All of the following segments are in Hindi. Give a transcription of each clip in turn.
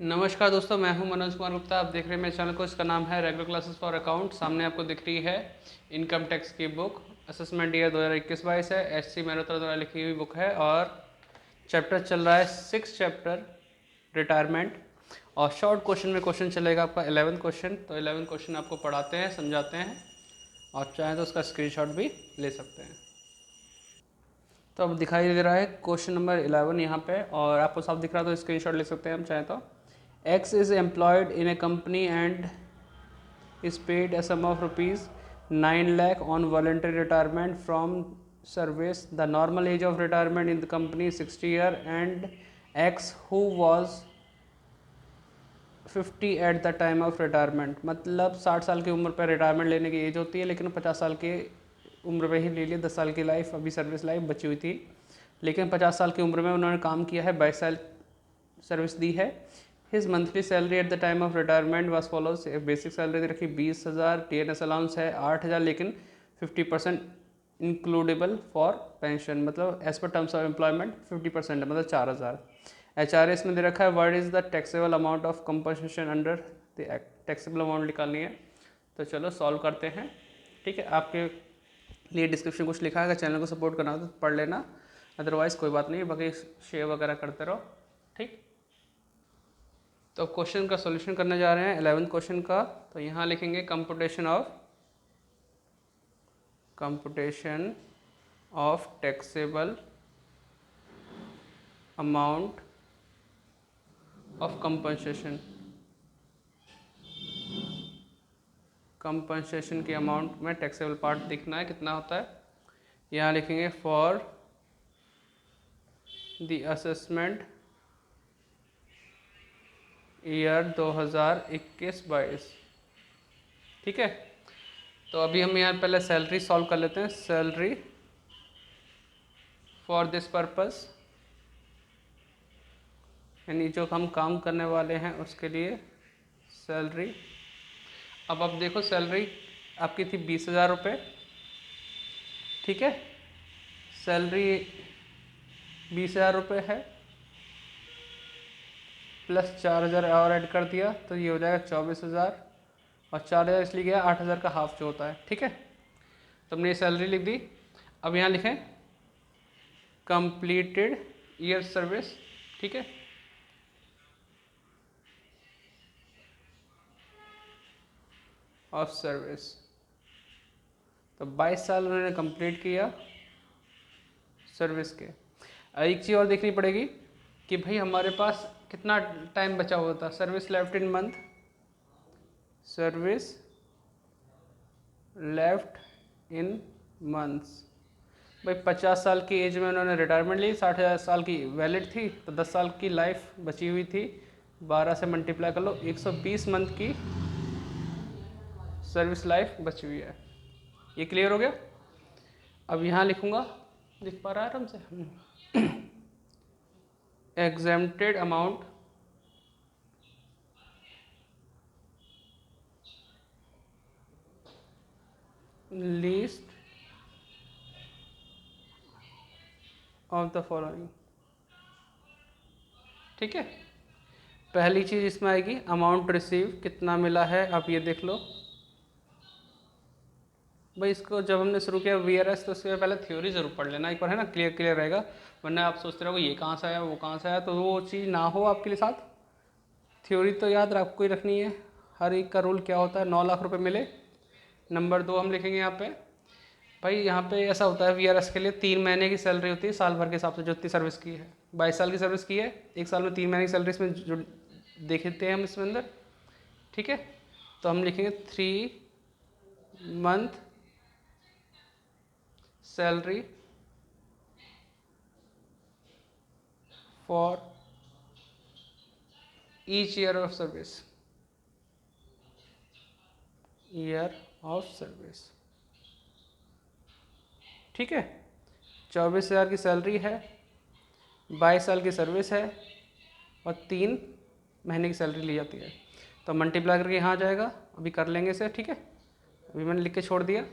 नमस्कार दोस्तों, मैं हूं मनोज कुमार गुप्ता। आप देख रहे हैं मेरे चैनल को। इसका नाम है रेगुलर क्लासेस फॉर अकाउंट। सामने आपको दिख रही है इनकम टैक्स की बुक। असेसमेंट ईयर 2021-22 है। एससी मेहरोत्रा द्वारा लिखी हुई बुक है और चैप्टर चल रहा है 6 चैप्टर रिटायरमेंट। और शॉर्ट क्वेश्चन में क्वेश्चन चलेगा आपका 11 क्वेश्चन। तो 11 क्वेश्चन आपको पढ़ाते हैं, समझाते हैं और चाहें तो उसका स्क्रीनशॉट भी ले सकते हैं। तो अब दिखाई दे रहा है क्वेश्चन नंबर 11 यहाँ पे, और आपको साफ दिख रहा है तो स्क्रीनशॉट ले सकते हैं हम चाहें तो। X is employed in a company and is paid a sum of rupees 9 lakh on voluntary retirement from service. The normal age of retirement in the company is 60 year and X who was 50 eight the time of retirement, मतलब 60 साल की उम्र पर रिटायरमेंट लेने की एज होती है, लेकिन 50 साल की उम्र में ही ले लिए। 10 साल की लाइफ अभी सर्विस लाइफ बची हुई थी, लेकिन 50 साल की उम्र में उन्होंने काम किया है, 22 साल सर्विस दी है। His monthly salary at the time of retirement was follows. Basic salary रखी 20,000, TNS अलाउंस है 8,000, लेकिन 50% इंक्लूडेबल फॉर पेंशन, मतलब as per terms of employment 50% है, मतलब 4,000। HRS में दे रखा है what is the taxable amount of compensation under the act. Taxable amount निकालनी है, तो चलो सॉल्व करते हैं। ठीक है, आपके लिए डिस्क्रिप्शन कुछ लिखा है, अगर चैनल को सपोर्ट करना हो तो पढ़ लेना, अदरवाइज़ कोई बात नहीं, बाकी शेयर वगैरह करते रहो। ठीक, तो क्वेश्चन का सॉल्यूशन करने जा रहे हैं 11th क्वेश्चन का। तो यहाँ लिखेंगे computation of taxable amount of compensation की अमाउंट में टैक्सेबल पार्ट दिखना है कितना होता है। यहाँ लिखेंगे फॉर द असेसमेंट ईयर 2021-22। ठीक है, तो अभी हम यहाँ पहले सैलरी सॉल्व कर लेते हैं। सैलरी फॉर दिस पर्पस, यानी जो हम काम करने वाले हैं उसके लिए सैलरी। अब आप देखो सैलरी आपकी थी 20,000 रुपये। ठीक है, सैलरी 20,000 रुपये है, प्लस 4,000 और ऐड कर दिया तो ये हो जाएगा 24,000, और 4,000 इसलिए गया 8,000 का हाफ जो होता है। ठीक है, तो हमने ये सैलरी लिख दी। अब यहाँ लिखें कंप्लीटेड ईयर सर्विस। ठीक है, ऑफ सर्विस, तो 22 साल उन्होंने कंप्लीट किया सर्विस के। एक चीज़ और देखनी पड़ेगी कि भाई हमारे पास कितना टाइम बचा हुआ था। Service left in month, service left in months. भाई 50 साल की एज में उन्होंने रिटायरमेंट ली, 60 साल की वैलिड थी, तो 10 साल की लाइफ बची हुई थी। 12 से मल्टीप्लाई कर लो, 120 मंथ की सर्विस लाइफ बची हुई है। ये क्लियर हो गया। अब यहाँ लिखूँगा, लिख पा रहा है आराम से। Exempted amount least of the following. ठीक है, पहली चीज़ इसमें आएगी अमाउंट रिसीव, कितना मिला है आप ये देख लो। भाई इसको जब हमने शुरू किया VRS तो उसके पहले थ्योरी ज़रूर पढ़ लेना एक बार, है ना, क्लियर क्लियर रहेगा। वरना आप सोचते रहोगे ये कहाँ से आया वो कहाँ से आया, तो वो चीज़ ना हो आपके लिए। साथ थ्योरी तो याद आपको ही रखनी है। हर एक का रूल क्या होता है, 9 लाख रुपए मिले। नंबर 2 हम लिखेंगे यहाँ पे, भाई यहाँ पे ऐसा होता है VRS के लिए 3 महीने की सैलरी होती है साल भर के हिसाब से, जो इतनी सर्विस की है। 22 साल की सर्विस की है, एक साल में 3 महीने की सैलरी इसमें जो देखते हैं हम इसमें अंदर। ठीक है, तो हम लिखेंगे 3 month salary for each year of service, year of service. ठीक है, 24,000 की सैलरी है, 22 साल की सर्विस है और 3 महीने की सैलरी ली जाती है। तो मल्टीप्लाई करके यहाँ आ जाएगा, अभी कर लेंगे इसे। ठीक है, अभी मैंने लिख के छोड़ दिया।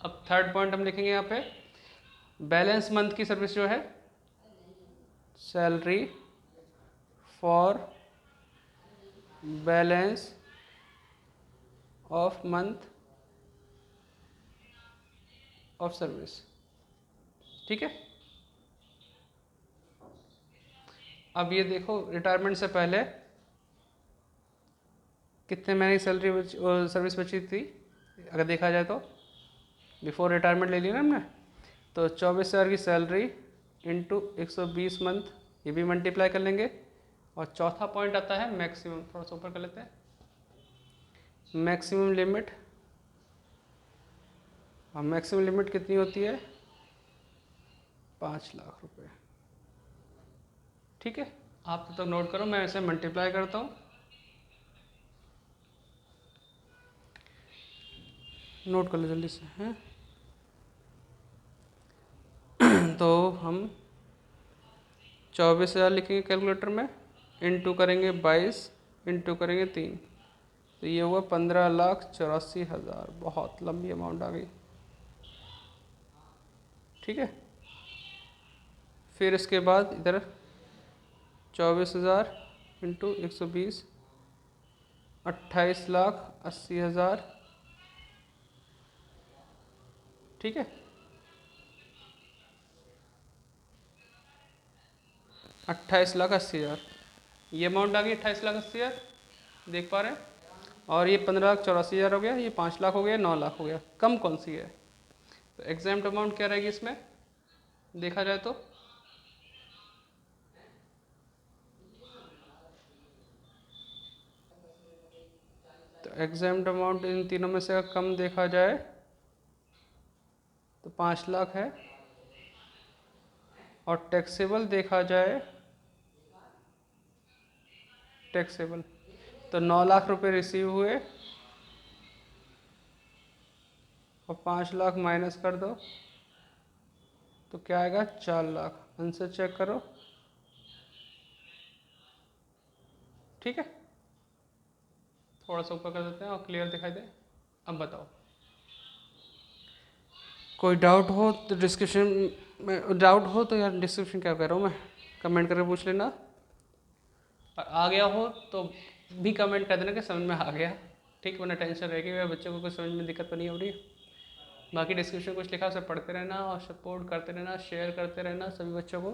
अब थर्ड पॉइंट हम लिखेंगे यहाँ पे, बैलेंस मंथ की सर्विस जो है, salary for balance of month of service. ठीक है, अब ये देखो रिटायरमेंट से पहले कितने महीने की सैलरी सर्विस बची थी, अगर देखा जाए तो बिफोर रिटायरमेंट ले लिया ना हमने, तो 24,000 की सैलरी इंटू 120 मंथ, ये भी मल्टीप्लाई कर लेंगे। और चौथा पॉइंट आता है मैक्सिमम, थोड़ा सा ऊपर कर लेते हैं, मैक्सिमम लिमिट। और मैक्सिमम लिमिट कितनी होती है, 5 लाख रुपए। ठीक है, आप तब तक नोट करो, मैं इसे मल्टीप्लाई करता हूँ। नोट कर लो जल्दी से हैं। तो हम 24,000 लिखेंगे कैलकुलेटर में, इंटू करेंगे 22, इंटू करेंगे 3, तो ये हुआ 15,84,000। बहुत लंबी अमाउंट आ गई। ठीक है, फिर इसके बाद इधर 24,000 इंटू 120, 28,80,000। ठीक है, 28,80,000 ये अमाउंट आ गई, 28,80,000 देख पा रहे हैं। और ये 15,84,000 हो गया, ये 5 लाख हो गया, 9 लाख हो गया। कम कौन सी है, तो एग्जैम्प्ट अमाउंट क्या रहेगी इसमें देखा जाए तो एग्जैम्प्ट अमाउंट इन तीनों में से अगर कम देखा जाए तो 5 लाख है। और टैक्सेबल देखा जाए, टैक्सेबल तो 9 लाख रुपए रिसीव हुए, और 5 लाख माइनस कर दो तो क्या आएगा, 4 लाख। आंसर चेक करो। ठीक है, थोड़ा सा ऊपर कर देते हैं और क्लियर दिखाई दे। अब बताओ, कोई डाउट हो तो डिस्क्रिप्शन में, डाउट हो तो यार डिस्क्रिप्शन क्या कर रहा हूँ मैं, कमेंट करके पूछ लेना। और आ गया हो तो भी कमेंट कर देना कि समझ में आ गया। ठीक, वरना टेंशन रहेगी मेरे बच्चों को कुछ समझ में दिक्कत तो नहीं हो रही। बाकी डिस्क्रिप्शन कुछ लिखा उसे पढ़ते रहना और सपोर्ट करते रहना, शेयर करते रहना सभी बच्चों को।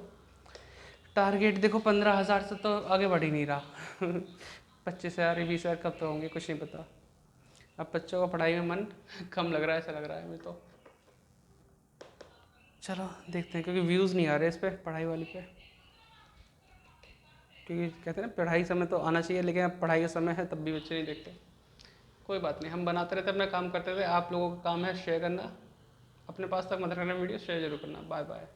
टारगेट देखो 15,000 से तो आगे बढ़ ही नहीं रहा 25,000 20,000 कब तो होंगे कुछ नहीं पता। अब बच्चों का पढ़ाई में मन कम लग रहा है, ऐसा लग रहा है मुझे तो। चलो देखते हैं, क्योंकि व्यूज़ नहीं आ रहे इस पर, पढ़ाई वाली पे। क्योंकि कहते हैं ना पढ़ाई समय तो आना चाहिए, लेकिन अब पढ़ाई का समय है तब भी बच्चे नहीं देखते। कोई बात नहीं, हम बनाते रहते, अपना काम करते थे। आप लोगों का काम है शेयर करना, अपने पास तक मत रखना वीडियो, शेयर जरूर करना। Bye bye.